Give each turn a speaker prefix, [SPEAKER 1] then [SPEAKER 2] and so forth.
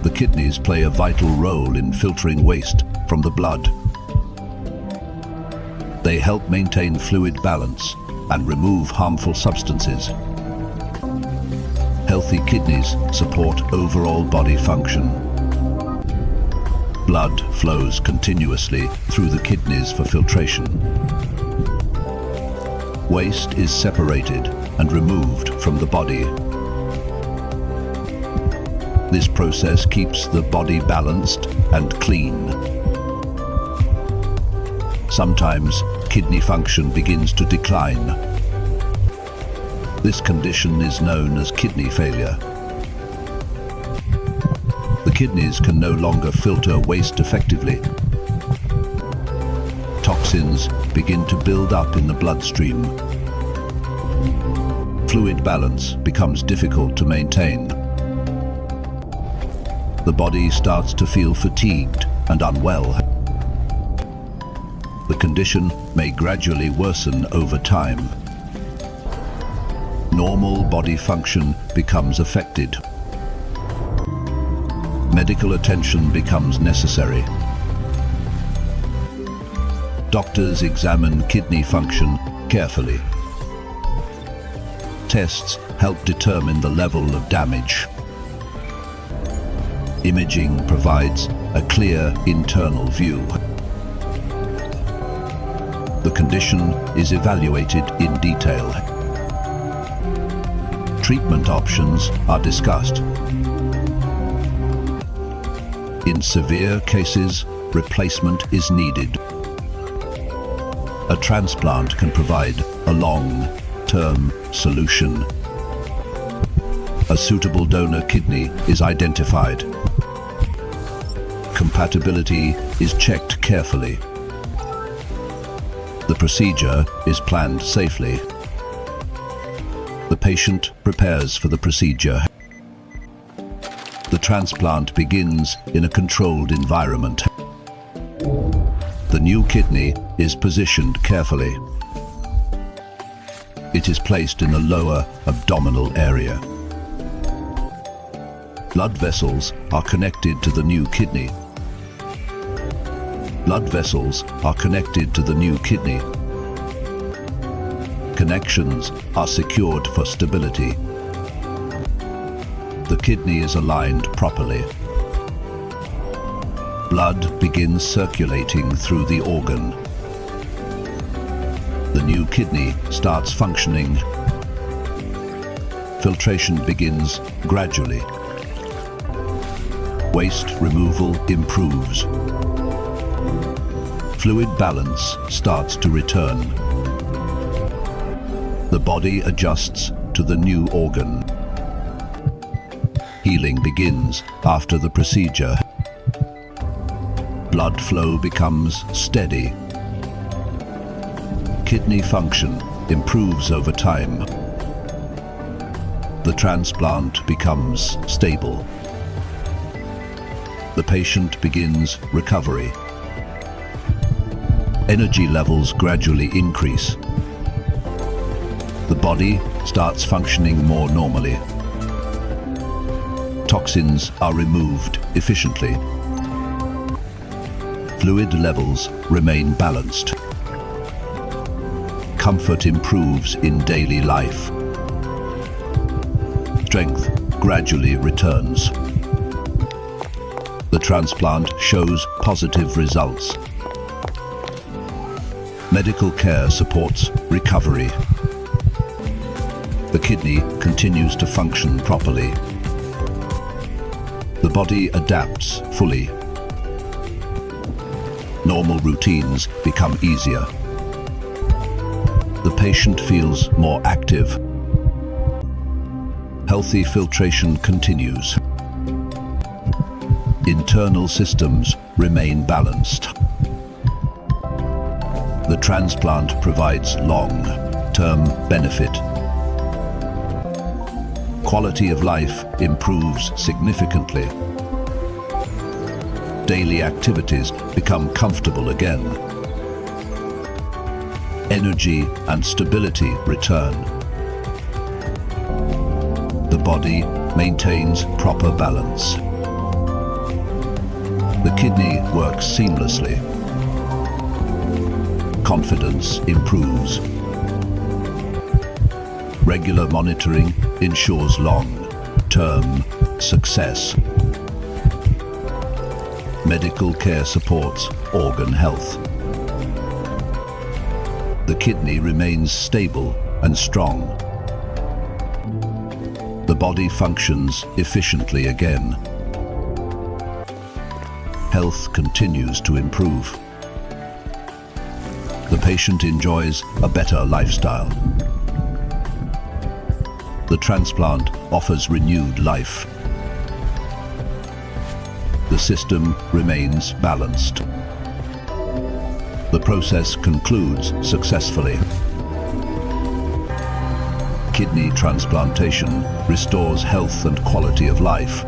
[SPEAKER 1] The kidneys play a vital role in filtering waste from the blood. They help maintain fluid balance and remove harmful substances. Healthy kidneys support overall body function. Blood flows continuously through the kidneys for filtration. Waste is separated and removed from the body. This process keeps the body balanced and clean. Sometimes kidney function begins to decline. This condition is known as kidney failure. The kidneys can no longer filter waste effectively. Toxins begin to build up in the bloodstream. Fluid balance becomes difficult to maintain. The body starts to feel fatigued and unwell. The condition may gradually worsen over time. Normal body function becomes affected. Medical attention becomes necessary. Doctors examine kidney function carefully. Tests help determine the level of damage. Imaging provides a clear internal view. The condition is evaluated in detail. Treatment options are discussed. In severe cases, replacement is needed. A transplant can provide a long-term solution. A suitable donor kidney is identified. Compatibility is checked carefully. The procedure is planned safely. The patient prepares for the procedure. The transplant begins in a controlled environment. The new kidney is positioned carefully. It is placed in the lower abdominal area. Blood vessels are connected to the new kidney. Blood vessels are connected to the new kidney. Connections are secured for stability. The kidney is aligned properly. Blood begins circulating through the organ. The new kidney starts functioning. Filtration begins gradually. Waste removal improves. Fluid balance starts to return. The body adjusts to the new organ. Healing begins after the procedure. Blood flow becomes steady. Kidney function improves over time. The transplant becomes stable. The patient begins recovery. Energy levels gradually increase. The body starts functioning more normally. Toxins are removed efficiently. Fluid levels remain balanced. Comfort improves in daily life. Strength gradually returns. The transplant shows positive results. Medical care supports recovery. The kidney continues to function properly. The body adapts fully. Normal routines become easier. The patient feels more active. Healthy filtration continues. Internal systems remain balanced. The transplant provides long-term benefit. Quality of life improves significantly. Daily activities become comfortable again. Energy and stability return. The body maintains proper balance. The kidney works seamlessly. Confidence improves. Regular monitoring ensures long-term success. Medical care supports organ health. The kidney remains stable and strong. The body functions efficiently again. Health continues to improve. The patient enjoys a better lifestyle. The transplant offers renewed life. The system remains balanced. The process concludes successfully. Kidney transplantation restores health and quality of life.